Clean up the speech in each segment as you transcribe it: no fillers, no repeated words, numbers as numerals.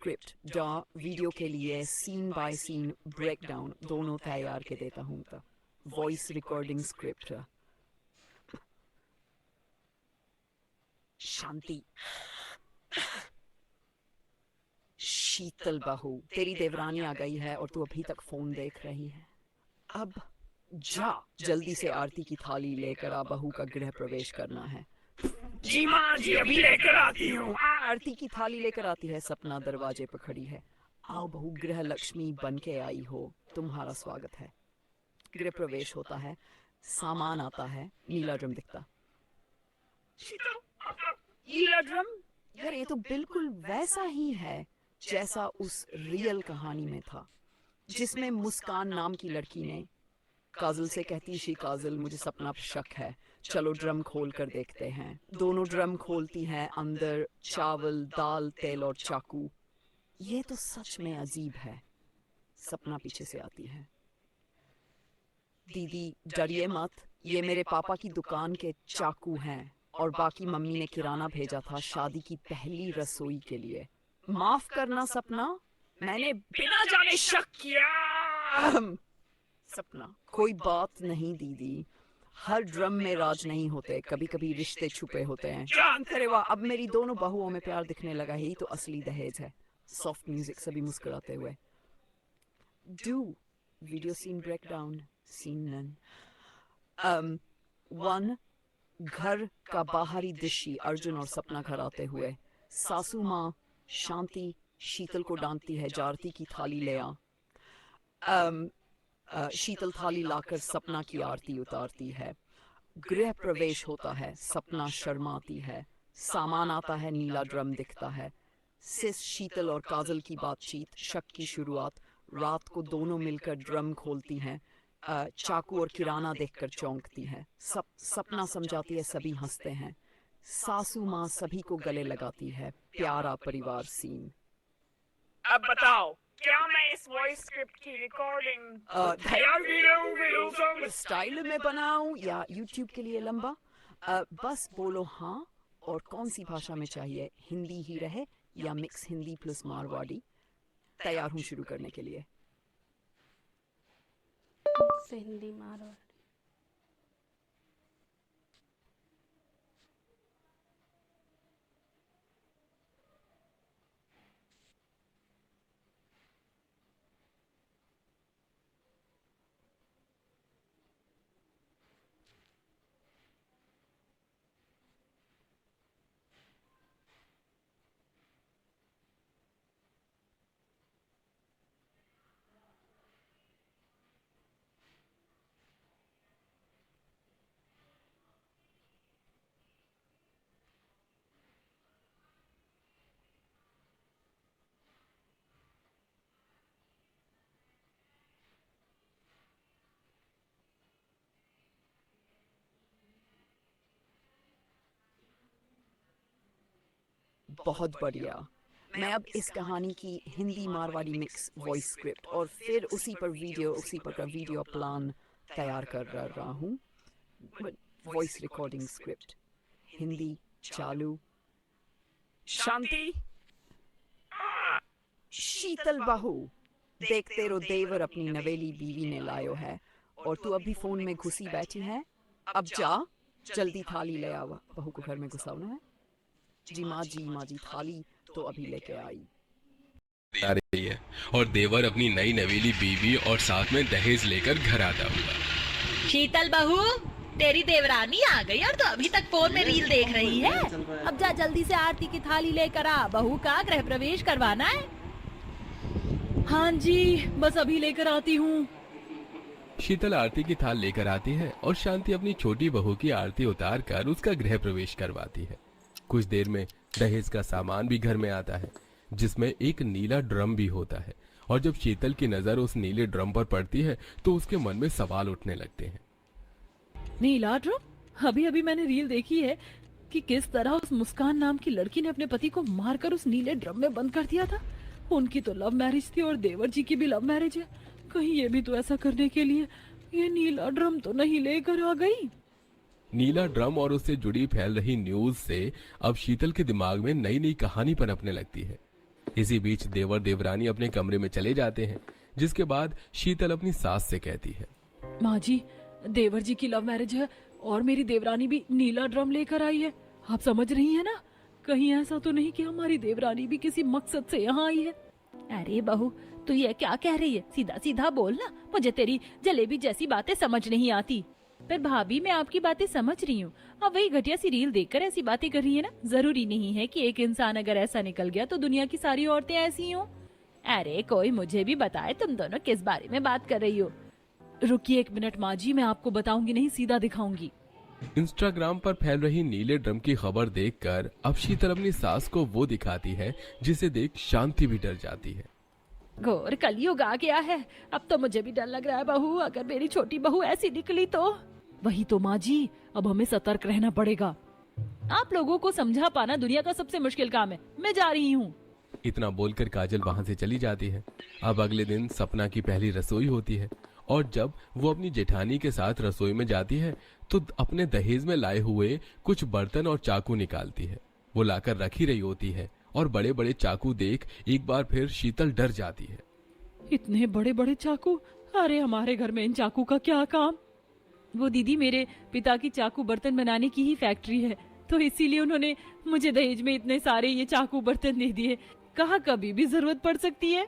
Script दा video के लिए सीन बाय सीन ब्रेकडाउन दोनों तैयार के देता हूँ ता वॉइस रिकॉर्डिंग स्क्रिप्ट शांति शीतल बहू तेरी देवरानी आ गई है और तू अभी तक फोन देख रही है। अब जा जल्दी से आरती की थाली लेकर आ, बहू का गृह प्रवेश करना है। जी माँ जी अभी लेकर आती हूँ। आरती की थाली लेकर आती है। सपना दरवाजे पर खड़ी है। आओ बहू, गृह लक्ष्मी बन के आई हो, तुम्हारा स्वागत है। गृह प्रवेश होता है, सामान आता है, नीला ड्रम दिखता। नीला ड्रम? यार ये तो बिल्कुल वैसा ही है जैसा उस रियल कहानी में था, जिसमें मुस्कान नाम की लड़की ने काजल से कहती, शी काजल मुझे सपना पर शक है, चलो ड्रम खोल कर देखते हैं। दोनों ड्रम खोलती हैं, अंदर चावल, दाल, तेल और चाकू। ये तो सच में अजीब है। सपना पीछे से आती है। दीदी डरिए मत, ये मेरे पापा की दुकान के चाकू हैं और बाकी मम्मी ने किराना भेजा था शादी की पहली रसोई के लिए। माफ करना सपना, मैंने बिना जाने शक किया। सपना कोई बात नहीं दीदी, हर ड्रम में राज नहीं होते, कभी कभी रिश्ते छुपे होते हैं। जानते रे वाह, अब मेरी दोनों बहुओं में प्यार दिखने लगा है, यही तो असली दहेज है। सॉफ्ट म्यूजिक, सभी मुस्कुराते हुए। Do video scene breakdown scene none. 1 घर का बाहरी दृश्य, अर्जुन और सपना घर आते हुए। सासू माँ शांति शीतल को डांटती है, जारती की थाली ले आ। शीतल थाली लाकर सपना की आरती उतारती है। गृह प्रवेश होता है, सपना शर्माती है। सामान आता है, नीला ड्रम दिखता है। सिस शीतल और काजल की बातचीत, शक की शुरुआत। रात को दोनों मिलकर ड्रम खोलती हैं। चाकू और किराना देखकर चौंकती है। सपना समझाती है, सभी हंसते हैं। सासू माँ सभी को गले लगाती है। प्यारा परिवार सीन। अब बताओ, क्या मैं इस वॉइस स्क्रिप्ट की रिकॉर्डिंग तैयार वीडियो स्टाइल में बनाऊं या यूट्यूब के लिए लंबा? बस बोलो हाँ, और कौन सी भाषा में चाहिए, हिंदी ही रहे या मिक्स हिंदी प्लस मारवाड़ी? तैयार हूँ शुरू करने के लिए। हिंदी मारवाड़ी। बहुत बढ़िया। मैं अब इस कहानी की Hindi Marwari mix voice script और फिर उसी पर वीडियो प्लान तैयार कर रहा हूँ। वॉइस रिकॉर्डिंग स्क्रिप्ट हिंदी चालू। शांति शीतल बहू, देखते रो देवर अपनी नवेली बीवी ने लायो है और तू अभी फोन में घुसी बैठी है। अब जा जल्दी थाली ले आवा। बहू को घर में घुसाना है। जी माँ जी थाली तो अभी लेके आई। आ रही है और देवर अपनी नई नवेली बीवी और साथ में दहेज लेकर घर आता हुआ। शीतल बहू, तेरी देवरानी आ गई और तो अभी तक फोन में रील देख रही है। अब जा जल्दी से आरती की थाली लेकर आ, बहू का गृह प्रवेश करवाना है। हाँ जी, बस अभी लेकर आती हूँ। शीतल आरती की थाल लेकर आती है और शांति अपनी छोटी बहू की आरती उतार कर उसका गृह प्रवेश करवाती है। कुछ देर में दहेज का सामान भी घर में आता है, जिसमें एक नीला ड्रम भी होता है। और जब शीतल की नजर उस नीले ड्रम पर पड़ती है तो उसके मन में सवाल उठने लगते हैं। नीला ड्रम? अभी अभी मैंने रील देखी है कि किस तरह उस मुस्कान नाम की लड़की ने अपने पति को मारकर उस नीले ड्रम में बंद कर दिया था। उनकी तो लव मैरिज थी और देवर जी की भी लव मैरिज है। कहीं ये भी तो ऐसा करने के लिए ये नीला ड्रम तो नहीं लेकर आ गई। नीला ड्रम और उससे जुड़ी फैल रही न्यूज से अब शीतल के दिमाग में नई नई कहानी पनपने लगती है। इसी बीच देवर देवरानी अपने कमरे में चले जाते हैं, जिसके बाद शीतल अपनी सास से कहती है, माँ जी, देवर जी की लव मैरिज है और मेरी देवरानी भी नीला ड्रम लेकर आई है। आप समझ रही हैं ना? कहीं ऐसा तो नहीं कि हमारी देवरानी भी किसी मकसद से यहाँ आई है? अरे बहू, तू ये क्या कह रही है? सीधा सीधा बोल ना, मुझे तेरी जलेबी जैसी बातें समझ नहीं आती। पर भाभी, मैं आपकी बातें समझ रही हूँ। अब वही घटिया सी रील देखकर ऐसी बातें कर रही है ना। जरूरी नहीं है कि एक इंसान अगर ऐसा निकल गया तो दुनिया की सारी औरतें ऐसी हों। अरे कोई मुझे भी बताए तुम दोनों किस बारे में बात कर रही हो। रुकिए 1 मिनट माँ जी, मैं आपको बताऊंगी नहीं, सीधा दिखाऊंगी। इंस्टाग्राम पर फैल रही नीले ड्रम की खबर देखकर अब शीतल अपनी सास को वो दिखाती है जिसे देख शांति भी डर जाती है। घोर कलयुग आ गया है। अब तो मुझे भी डर लग रहा है बहू, अगर मेरी छोटी बहू ऐसी निकली तो। वही तो माँ जी, अब हमें सतर्क रहना पड़ेगा। आप लोगों को समझा पाना दुनिया का सबसे मुश्किल काम है। मैं जा रही हूँ। इतना बोलकर काजल वहां से चली जाती है। अब अगले दिन सपना की पहली रसोई होती है और जब वो अपनी जेठानी के साथ रसोई में जाती है तो अपने दहेज में लाए हुए कुछ बर्तन और चाकू निकालती है। वो लाकर रख ही रही होती है और बड़े बड़े चाकू देख एक बार फिर शीतल डर जाती है। इतने बड़े बड़े चाकू? अरे हमारे घर में इन चाकू का क्या काम? वो दीदी, मेरे पिता की चाकू बर्तन बनाने की ही फैक्ट्री है, तो इसीलिए उन्होंने मुझे दहेज में इतने सारे ये चाकू बर्तन दे दिए। कहाँ कभी भी जरूरत पड़ सकती है।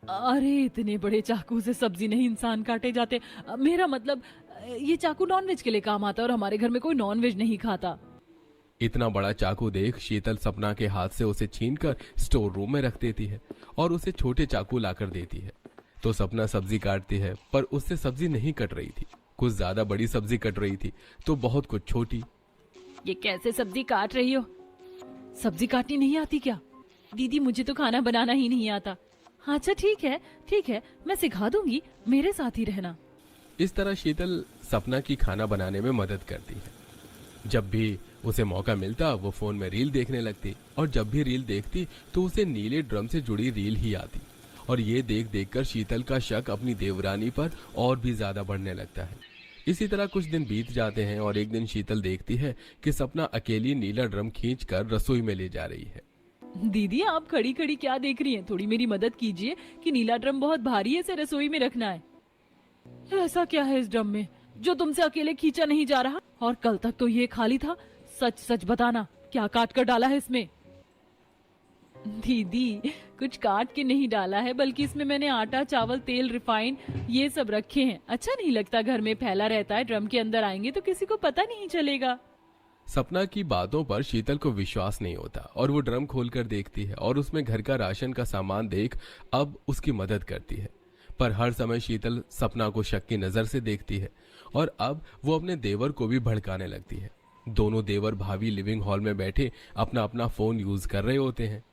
अरे इतने बड़े चाकू से सब्जी नहीं इंसान काटे जाते। मेरा मतलब ये चाकू नॉनवेज के लिए काम आता है और हमारे घर में कोई नॉनवेज नहीं खाता। इतना बड़ा चाकू देख शीतल सपना के हाथ से उसे छीनकर स्टोर रूम में रख देती है और उसे छोटे चाकू लाकर देती है। तो सपना सब्जी काटती है, पर उससे सब्जी नहीं कट रही थी। कुछ ज्यादा बड़ी सब्जी कट रही थी तो बहुत कुछ छोटी। ये कैसे सब्जी काट रही हो? सब्जी काटनी नहीं आती क्या? दीदी, मुझे तो खाना बनाना ही नहीं आता। अच्छा ठीक है, मैं सिखा दूंगी, मेरे साथ ही रहना। इस तरह शीतल सपना की खाना बनाने में मदद करती है। जब भी उसे मौका मिलता वो फोन में रील देखने लगती और जब भी रील देखती तो उसे नीले ड्रम से जुड़ी रील ही आती और ये देख देखकर शीतल का शक अपनी देवरानी पर और भी ज्यादा बढ़ने लगता है। इसी तरह कुछ दिन बीत जाते हैं और एक दिन शीतल देखती है कि सपना अकेली नीला ड्रम खींचकर रसोई में ले जा रही है। दीदी, आप खड़ी खड़ी क्या देख रही हैं? थोड़ी मेरी मदद कीजिए कि नीला ड्रम बहुत भारी है, इसे रसोई में रखना है। ऐसा क्या है इस ड्रम में जो तुमसे अकेले खींचा नहीं जा रहा? और कल तक तो ये खाली था। सच सच बताना, क्या काट कर डाला है इसमें? दीदी, कुछ काट के नहीं डाला है, बल्कि इसमें मैंने आटा, चावल, तेल, रिफाइंड ये सब रखे हैं। अच्छा नहीं लगता, घर में फैला रहता है। ड्रम के अंदर आएंगे तो किसी को पता नहीं चलेगा। सपना की बातों पर शीतल को विश्वास नहीं होता और वो ड्रम खोलकर देखती है और उसमें घर का राशन का सामान देख अब उसकी मदद करती है। पर हर समय शीतल सपना को शक की नजर से देखती है और अब वो अपने देवर को भी भड़काने लगती है। दोनों देवर भाभी लिविंग हॉल में बैठे अपना अपना फोन यूज कर रहे होते हैं।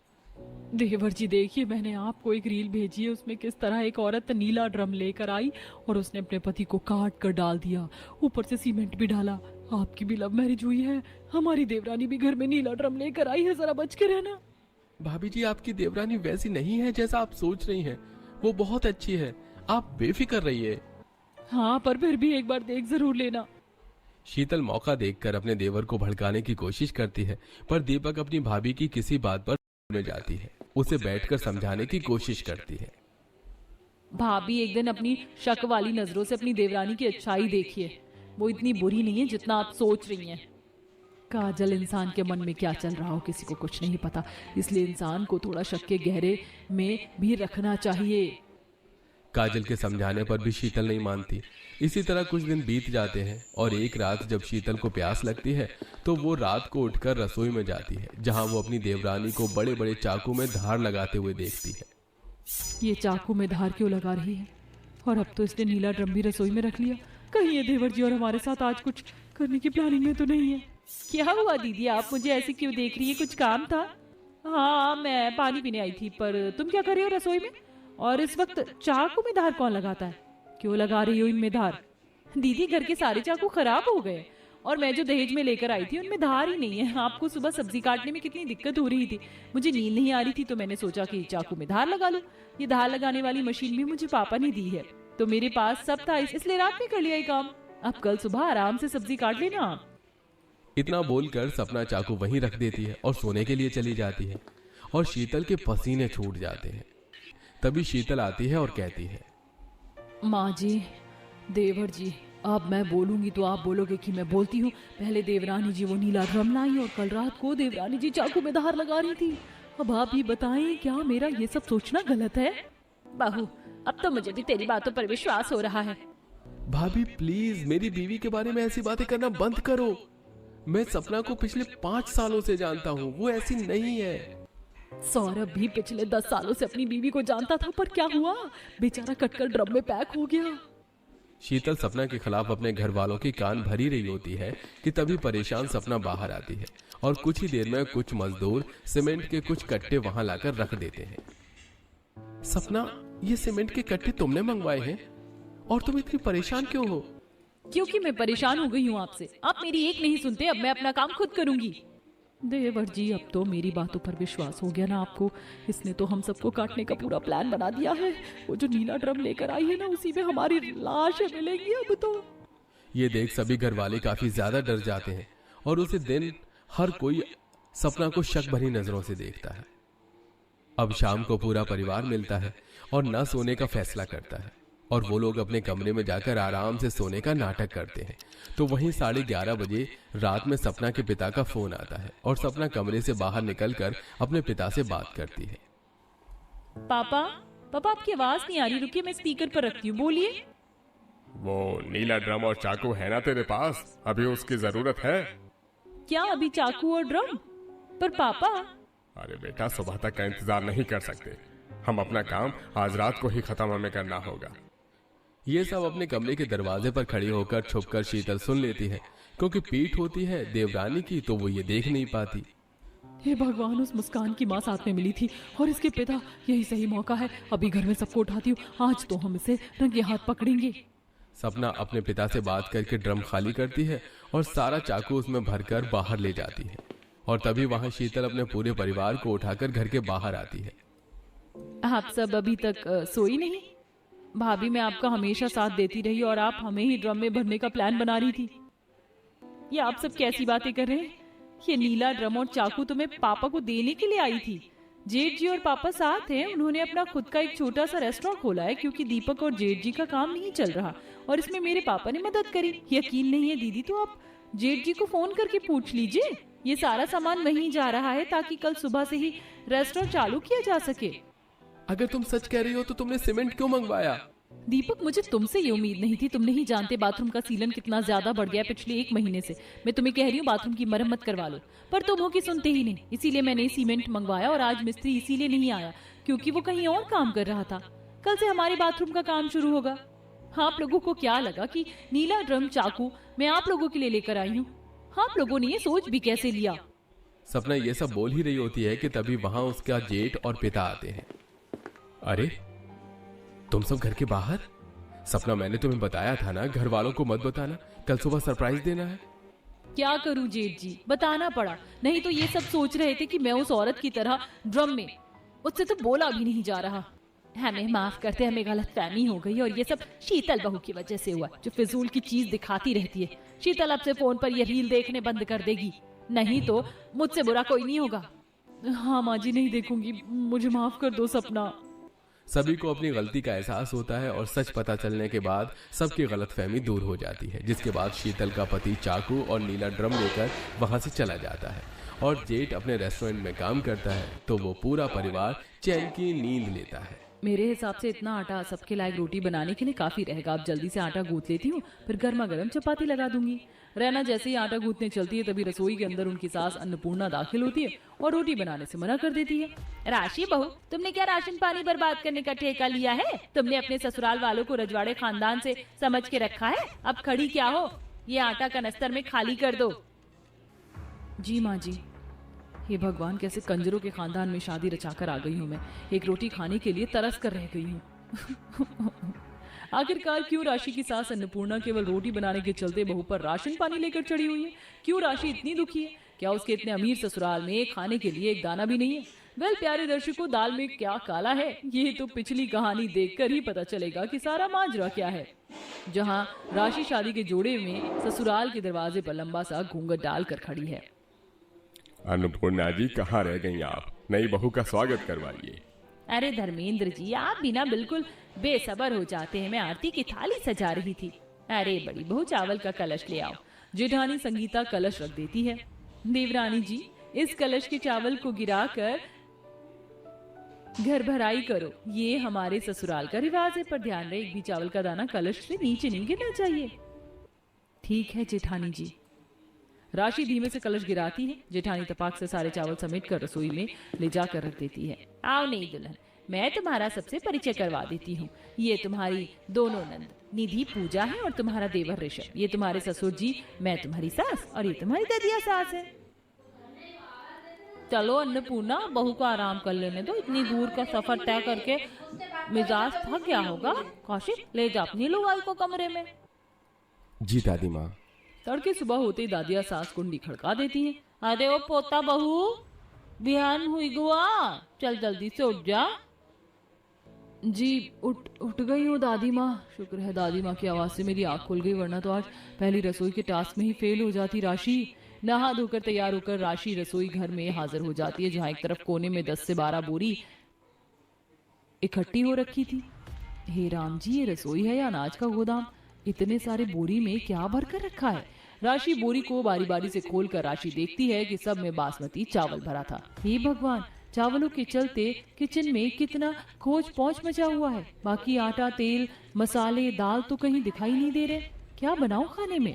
देवर जी देखिए, मैंने आपको एक रील भेजी है, उसमें किस तरह एक औरत नीला ड्रम लेकर आई और उसने अपने पति को काट कर डाल दिया, ऊपर से सीमेंट भी डाला। आपकी भी लव मैरिज हुई है, हमारी देवरानी भी घर में नीला ड्रम लेकर आई है, जरा बच के रहना। भाभी जी, आपकी देवरानी वैसी नहीं है जैसा आप सोच रही हैं। वो बहुत अच्छी है, आप बेफिक्र रहिए। हाँ, पर फिर भी एक बार देख जरूर लेना। शीतल मौका देखकर अपने देवर को भड़काने की कोशिश करती है, पर दीपक अपनी भाभी की किसी बात पर में जाती है, उसे बैठकर समझाने की कोशिश करती है। भाभी, एक दिन अपनी शक वाली नजरों से अपनी देवरानी की अच्छाई देखिए, वो इतनी बुरी नहीं है जितना आप सोच रही हैं। काजल, इंसान के मन में क्या चल रहा हो किसी को कुछ नहीं पता, इसलिए इंसान को थोड़ा शक के गहरे में भी रखना चाहिए। काजल के समझाने पर भी शीतल नहीं मानती। इसी तरह कुछ दिन बीत जाते हैं और एक रात जब शीतल को प्यास लगती है तो वो रात को उठकर रसोई में जाती है, जहां वो अपनी देवरानी को बड़े बड़े चाकू में धार लगाते हुए देखती है। ये चाकू में धार क्यों लगा रही है? और अब तो इसने नीला ड्रम भी रसोई में रख लिया। कहीं ये देवर जी और हमारे साथ आज कुछ करने की प्लानिंग में तो नहीं है? क्या हुआ दीदी, आप मुझे ऐसे क्यों देख रही है? कुछ काम था? हाँ, मैं पानी पीने आई थी, पर तुम क्या कर रही हो रसोई में? और इस वक्त चाकू में धार कौन लगाता है? क्यों लगा रही हो इनमें धार? दीदी, घर के सारे चाकू खराब हो गए और मैं जो दहेज में लेकर आई थी उनमें धार ही नहीं है। आपको सुबह सब्जी काटने में कितनी दिक्कत हो रही थी, मुझे नींद नहीं आ रही थी, तो मैंने सोचा कि चाकू में धार लगा लूं। ये धार लगाने वाली मशीन भी मुझे पापा ने दी है, तो मेरे पास सब था, इसलिए रात में कर लिया ये काम। अब कल सुबह आराम से सब्जी काट लेना आप। इतना बोलकर सपना चाकू वहीं रख देती है और सोने के लिए चली जाती है। और शीतल के पसीने छूट जाते हैं। तभी शीतल आती है और कहती है, माँ जी, देवर जी, अब मैं बोलूंगी तो आप बोलोगे कि मैं बोलती हूँ। पहले देवरानी जी वो नीला ड्रम लाई और कल रात को देवरानी जी चाकू में धार लगा रही थी। अब आप ही बताएं, क्या मेरा ये सब सोचना गलत है? बहू, अब तो मुझे भी तेरी बातों पर विश्वास हो रहा है। भाभी प्लीज मेरी बीवी के बारे में ऐसी बातें करना बंद करो। मैं सपना को पिछले 5 सालों से जानता हूँ, वो ऐसी नहीं है। सौरभ भी पिछले 10 सालों से अपनी बीवी को जानता था, पर क्या हुआ? बेचारा कटकर ड्रम में पैक हो गया। शीतल सपना के खिलाफ अपने घर वालों की कान भरी रही होती है कि तभी परेशान सपना बाहर आती है और कुछ ही देर में कुछ मजदूर सीमेंट के कुछ कट्टे वहां लाकर रख देते हैं। सपना, ये सीमेंट के कट्टे तुमने मंगवाए हैं और तुम इतनी परेशान क्यों हो? क्योंकि मैं परेशान हो गई हूँ आपसे। आप मेरी एक नहीं सुनते, अब मैं अपना काम खुद करूंगी। देवर जी, अब तो मेरी बातों पर विश्वास हो गया ना आपको? इसने तो हम सबको काटने का पूरा प्लान बना दिया है। वो जो नीला ड्रम लेकर आई है ना, उसी में हमारी लाश मिलेगी अब तो। ये देख सभी घर वाले काफी ज्यादा डर जाते हैं और उसे दिन हर कोई सपना को शक भरी नजरों से देखता है। अब शाम को पूरा परिवार मिलता है और न सोने का फैसला करता है और वो लोग अपने कमरे में जाकर आराम से सोने का नाटक करते हैं। तो वहीं 11:30 बजे रात में सपना के पिता का फोन आता है और सपना कमरे से बाहर निकलकर अपने पिता से बात करती है। पापा, पापा आपकी आवाज नहीं आ रही, रुकिए मैं स्पीकर पर रखती हूँ, बोलिए। वो नीला ड्रम और चाकू है ना तेरे पास? अभी उसकी जरूरत है? क्या अभी चाकू और ड्रम? पर पापा। अरे बेटा, सुबह तक का इंतजार नहीं कर सकते। हम अपना काम आज रात को ही खत्म हमें करना होगा। ये सब अपने कमरे के दरवाजे पर खड़ी होकर छुपकर शीतल सुन लेती है, क्योंकि पीठ होती है देवरानी की तो वो ये देख नहीं पाती। हे भगवान, उस मुस्कान की माँ साथ में मिली थी और इसके पिता, यही सही मौका है। अभी घर में सबको उठाती हूँ, आज तो हम इसे रंगे हाथ पकड़ेंगे। सपना अपने पिता से बात करके ड्रम खाली करती है और सारा चाकू उसमें भरकर बाहर ले जाती है और तभी वहां शीतल अपने पूरे परिवार को उठाकर घर के बाहर आती है। आप सब अभी तक सोई नहीं? भाभी, मैं आपका हमेशा साथ देती रही और आप हमें ही ड्रम में भरने का प्लान बना रही थी। ये आप सब कैसी बातें कर रहे हैं? ये नीला ड्रम और चाकू तो मैं पापा को देने के लिए आई थी। जेठ जी और पापा साथ हैं, उन्होंने अपना खुद का एक छोटा सा रेस्टोरेंट खोला है क्योंकि दीपक और जेठ जी का काम नहीं चल रहा और इसमें मेरे पापा ने मदद करी। यकीन नहीं है दीदी तो आप जेठ जी को फोन करके पूछ लीजिए। ये सारा सामान वहीं जा रहा है ताकि कल सुबह से ही रेस्टोरेंट चालू किया जा सके। अगर तुम सच कह रही हो तो तुमने सीमेंट क्यों मंगवाया? दीपक, मुझे तुमसे ये उम्मीद नहीं थी। तुम नहीं जानते बाथरूम का सीलन कितना ज्यादा बढ़ गया पिछले 1 महीने से। मैं तुम्हें कह रही हूँ बाथरूम की मरम्मत करवा लो, पर तुम हो कि सुनते ही नहीं। इसीलिए मैंने सीमेंट मंगवाया और आज मिस्त्री इसीलिए नहीं आया क्योंकि वो कहीं और काम कर रहा था। कल से हमारे बाथरूम का काम शुरू होगा। आप लोगों को क्या लगा कि नीला ड्रम चाकू मैं आप लोगों के लिए लेकर आई हूँ? आप लोगों ने ये सोच भी कैसे लिया? सपना ये सब बोल ही रही होती है कि तभी वहां उसका जेठ और पिता आते हैं। अरे तुम सब घर के बाहर? सपना, मैंने तुम्हें बताया था ना घर वालों को मत बताना, कल सुबह सरप्राइज देना है। क्या करूं जेठ जी, बताना पड़ा, नहीं तो ये सब सोच रहे थे कि मैं उस औरत की तरह ड्रम में। उससे तो बोला भी नहीं जा रहा। हमें माफ करते, हमें गलतफहमी हो गई और ये सब शीतल बहू की वजह से हुआ जो फिजूल की चीज दिखाती रहती है। शीतल अब से फोन पर ये रील देखने बंद कर देगी, नहीं तो मुझसे बुरा कोई नहीं होगा। हाँ माँ जी, नहीं देखूंगी, मुझे माफ कर दो सपना। सभी को अपनी गलती का एहसास होता है और सच पता चलने के बाद सबकी गलतफहमी दूर हो जाती है, जिसके बाद शीतल का पति चाकू और नीला ड्रम लेकर वहां से चला जाता है और जेठ अपने रेस्टोरेंट में काम करता है तो वो पूरा परिवार चैन की नींद लेता है। मेरे हिसाब से इतना आटा सबके लायक रोटी बनाने के लिए काफी रहेगा। अब जल्दी से आटा गूंथ लेती हूँ, फिर गर्मा गर्म चपाती लगा दूंगी। रहना जैसे ही आटा गूंथने चलती है तभी रसोई के अंदर उनकी सास अन्नपूर्णा दाखिल होती है और रोटी बनाने से मना कर देती है। राशि बहू, तुमने क्या राशन पानी बर्बाद करने का ठेका लिया है? तुमने अपने ससुराल वालों को रजवाड़े खानदान से समझ के रखा है? अब खड़ी क्या हो, ये आटा कनस्तर में खाली कर दो। जी माँ जी। ये भगवान, कैसे कंजरों के खानदान में शादी रचाकर आ गई हूँ मैं। एक रोटी खाने के लिए तरस कर रह गई हूँ। आखिरकार क्यों राशि की सास अन्नपूर्णा केवल रोटी बनाने के चलते बहू पर राशन पानी लेकर चढ़ी हुई है? क्यों राशि इतनी दुखी है? क्या उसके इतने अमीर ससुराल में खाने के लिए एक दाना भी नहीं है? वेल प्यारे दर्शकों, दाल में क्या काला है ये तो पिछली कहानी देखकर ही पता चलेगा कि सारा माजरा क्या है। जहाँ राशि शादी के जोड़े में ससुराल के दरवाजे पर लंबा सा घूंघट डाल कर खड़ी है। अन्नपूर्णा जी, कहाँ रह गई आप? नई बहू का स्वागत करवाइए। अरे धर्मेंद्र जी, आप भी ना बिल्कुल बेसब्र हो जाते हैं। मैं आरती की थाली सजा रही थी। अरे बड़ी बहू, चावल का कलश ले आओ। जेठानी संगीता कलश रख देती है। देवरानी जी, इस कलश के चावल को गिराकर घर भराई करो। ये हमारे ससुराल का रिवाज है, पर ध्यान रहे एक भी चावल का दाना कलश से नीचे नहीं गिरना चाहिए। ठीक है जेठानी जी। राशि धीमे से कलश गिराती है। जेठानी तपाक से सारे चावल समेट कर रसोई में ले जाकर रख देती है। आओ नहीं दुल्हन, मैं तुम्हारा सबसे परिचय करवा देती हूँ। ये तुम्हारी दोनों नंद निधि पूजा है और तुम्हारा देवर ऋषभ। ये तुम्हारे ससुर जी, मैं तुम्हारी सास, और ये तुम्हारी ददिया सास है। चलो अन्नपूर्णा, बहू को आराम कर लेने दो। इतनी दूर का सफर तय करके मिजाज थक गया होगा। कौशिक, ले जा अपनी लुगाई को कमरे में। जी दादी माँ। तड़के सुबह होते ही दादिया सास कुंडी खड़का देती है। अरे ओ पोता बहू, बिहान हुई गुआ, चल जल्दी से उठ जा। जी उठ गई हूँ दादी माँ। शुक्र है दादी माँ की आवाज से मेरी आँख खुल गई, वरना तो आज पहली रसोई के टास्क में ही फेल हो जाती। राशि नहा धोकर तैयार होकर राशि रसोई घर में हाजिर हो जाती है, जहाँ एक तरफ कोने में 10 से 12 बोरी इकट्ठी हो रखी थी। हे राम जी, ये रसोई है या अनाज का गोदाम? इतने सारे बोरी में क्या भर कर रखा है? राशि बोरी को बारी बारी से खोलकर राशि देखती है कि सब में बासमती चावल भरा था। हे भगवान, चावलों के चलते किचन में कितना खोज पहुंच मचा हुआ है। बाकी आटा, तेल, मसाले, दाल तो कहीं दिखाई नहीं दे रहे। क्या बनाऊं खाने में?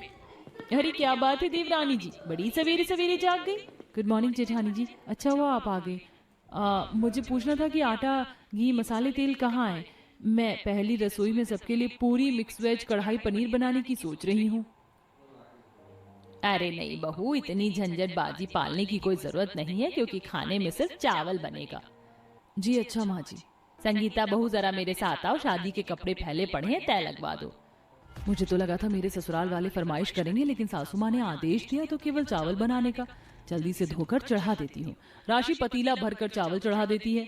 अरे क्या बात है देवरानी जी, बड़ी सवेरे सवेरे जाग गई। गुड मॉर्निंग जेठानी जी, अच्छा हुआ आप आ गए। मुझे पूछना था कि आटा, घी, मसाले, तेल कहाँ है? मैं पहली रसोई में सबके लिए पूरी मिक्स वेज कढ़ाई पनीर बनाने की सोच रही हूँ। अरे नहीं बहू, इतनी झंझट बाजी पालने की कोई जरूरत नहीं है, क्योंकि खाने में सिर्फ चावल बनेगा। जी अच्छा माँ जी। संगीता बहू, जरा मेरे साथ आओ। शादी के कपड़े फैले पड़े हैं, तय लगवा दो। मुझे तो लगा था मेरे ससुराल वाले फरमाइश करेंगे, लेकिन सासू माँ ने आदेश दिया तो केवल चावल बनाने का। जल्दी से धोकर चढ़ा देती हूँ। राशि पतीला भरकर चावल चढ़ा देती है।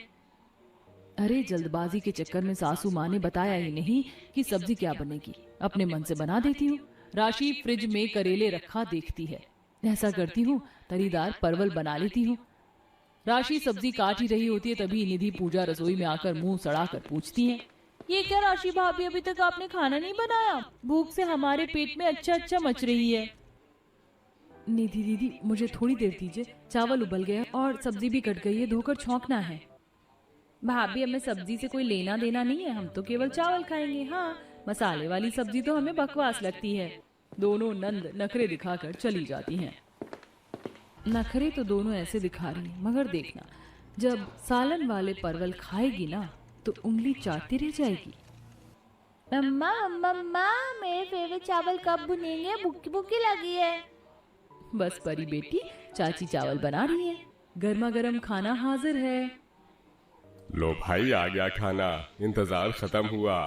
अरे जल्दबाजी के चक्कर में सासू माँ ने बताया ही नहीं कि सब्जी क्या बनेगी। अपने मन से बना देती हूँ। राशि फ्रिज में करेले रखा देखती है। ऐसा करती हूँ, तरीदार परवल बना लेती हूँ। राशि सब्जी काट ही रही होती है, तभी निधि पूजा रसोई में आकर मुंह सड़ाकर पूछती है, ये क्या राशि भाभी, अभी तक आपने खाना नहीं बनाया? भूख से हमारे पेट में अच्छा मच रही है। निधि दीदी, मुझे थोड़ी देर दीजिए, चावल उबल गए और सब्जी भी कट गई है, धोकर छौंकना है। भाभी, हमें सब्जी से कोई लेना देना नहीं है, हम तो केवल चावल खाएंगे। हाँ, मसाले वाली सब्जी तो हमें बकवास लगती है। दोनों नंद नखरे दिखाकर चली जाती हैं। नखरे तो दोनों ऐसे दिखा रही हैं, मगर देखना, जब सालन वाले परवल खाएगी ना तो उंगली चाटती रह जाएगी। मम्मा मम्मा, मेरे फेवरेट चावल कब भुनेंगे? भूखी भूखी लगी है। बस परी बेटी, चाची चावल बना रही है, गर्मा गर्म खाना हाजिर है। लो भाई, आ गया खाना, इंतजार खत्म हुआ।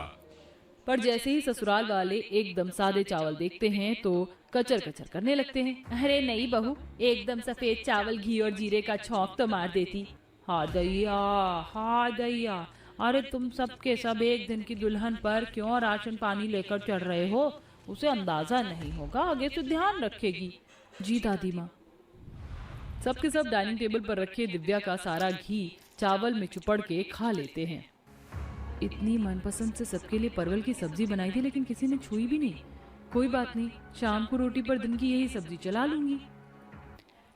पर जैसे ही ससुराल वाले एकदम सादे चावल देखते हैं तो कचर कचर करने लगते हैं। अरे नहीं बहू, एकदम सफेद चावल घी और जीरे का छौंक तो मार देती। हाँ दैया, हाँ दैया। अरे तुम सब के सब एक दिन की दुल्हन पर क्यों राशन पानी लेकर चढ़ रहे हो? उसे अंदाजा नहीं होगा, आगे से ध्यान रखेगी। जी दादी माँ। सबके सब डाइनिंग टेबल पर रखे दिव्या का सारा घी चावल में चुपड़ के खा लेते हैं। इतनी मनपसंद से सबके लिए परवल की सब्जी बनाई थी, लेकिन किसी ने छुई भी नहीं। कोई बात नहीं, शाम को रोटी पर दिन की यही सब्जी चला लूंगी।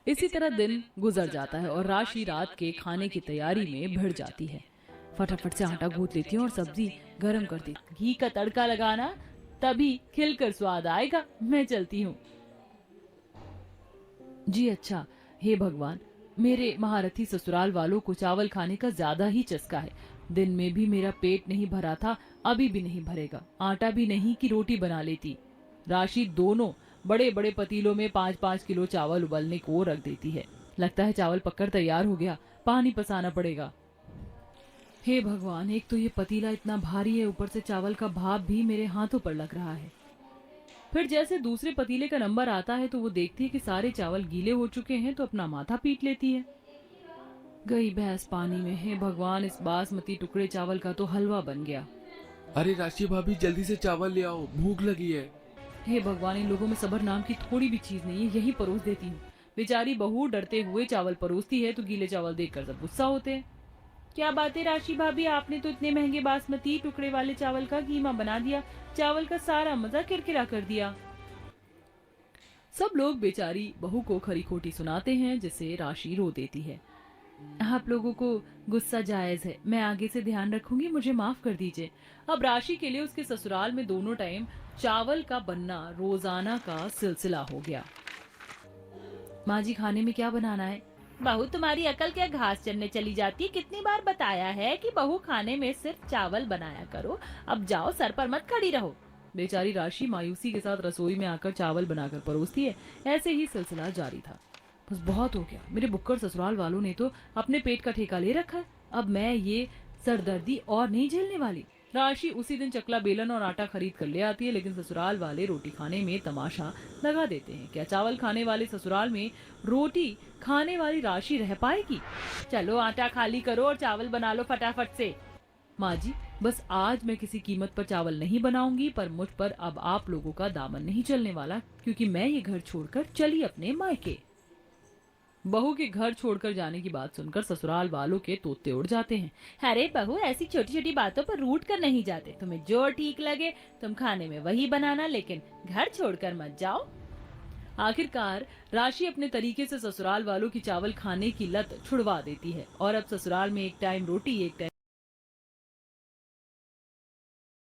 इसी तरह दिन गुजर जाता है और राशि रात के खाने की तैयारी में भिड़ जाती है। फटाफट से आटा गूंथ लेती है और सब्जी गरम कर दी। घी का तड़का लगाना, तभी खिलकर स्वाद आएगा। मैं चलती हूँ। जी अच्छा। हे भगवान, मेरे महारथी ससुराल वालों को चावल खाने का ज्यादा ही चस्का है। दिन में भी मेरा पेट नहीं भरा था, अभी भी नहीं भरेगा। आटा भी नहीं कि रोटी बना लेती। राशि दोनों बड़े बड़े पतीलों में 5-5 किलो चावल उबलने को रख देती है। लगता है चावल पककर तैयार हो गया, पानी पसाना पड़ेगा। हे भगवान, एक तो ये पतीला इतना भारी है, ऊपर से चावल का भाप भी मेरे हाथों पर लग रहा है। फिर जैसे दूसरे पतीले का नंबर आता है तो वो देखती है कि सारे चावल गीले हो चुके हैं, तो अपना माथा पीट लेती है। गई भैंस पानी में। हे भगवान, इस बासमती टुकड़े चावल का तो हलवा बन गया। अरे राशि भाभी, जल्दी से चावल ले आओ, भूख लगी है। हे भगवान, इन लोगों में सब्र नाम की थोड़ी भी चीज नहीं है, यही परोस देती हूँ। बेचारी बहू डरते हुए चावल परोसती है तो गीले चावल देखकर सब गुस्सा होते हैं। क्या बात है राशि भाभी, आपने तो इतने महंगे बासमती टुकड़े वाले चावल का कीमा बना दिया, चावल का सारा मजा किरकिरा कर दिया। सब लोग बेचारी बहू को खरी खोटी सुनाते हैं जिससे राशि रो देती है। आप लोगों को गुस्सा जायज है, मैं आगे से ध्यान रखूंगी, मुझे माफ कर दीजिए। अब राशि के लिए उसके ससुराल में दोनों टाइम चावल का बनना रोजाना का सिलसिला हो गया। माँ जी खाने में क्या बनाना है? बहू तुम्हारी अकल क्या घास चरने चली जाती है? कितनी बार बताया है कि बहू खाने में सिर्फ चावल बनाया करो, अब जाओ सर पर मत खड़ी रहो। बेचारी राशि मायूसी के साथ रसोई में आकर चावल बनाकर परोसती है। ऐसे ही सिलसिला जारी था। बस बहुत हो गया, मेरे बुक्कर ससुराल वालों ने तो अपने पेट का ठेका ले रखा है, अब मैं ये सरदर्दी और नहीं झेलने वाली। राशि उसी दिन चकला बेलन और आटा खरीद कर ले आती है, लेकिन ससुराल वाले रोटी खाने में तमाशा लगा देते हैं। क्या चावल खाने वाले ससुराल में रोटी खाने वाली राशि रह पाएगी? चलो आटा खाली करो और चावल बना लो फटाफट से। माँ जी बस आज मैं किसी कीमत पर चावल नहीं बनाऊंगी, पर मुझ पर अब आप लोगों का दामन नहीं चलने वाला, क्योंकि मैं ये घर छोड़कर चली अपने मायके। बहू के घर छोड़कर जाने की बात सुनकर ससुराल वालों के तोते उड़ जाते हैं। अरे बहू, ऐसी छोटी छोटी बातों पर रूठ कर नहीं जाते, तुम्हें जो ठीक लगे तुम खाने में वही बनाना, लेकिन घर छोड़कर मत जाओ। आखिरकार राशि अपने तरीके से ससुराल वालों की चावल खाने की लत छुड़वा देती है और अब ससुराल में एक टाइम रोटी एक टाइम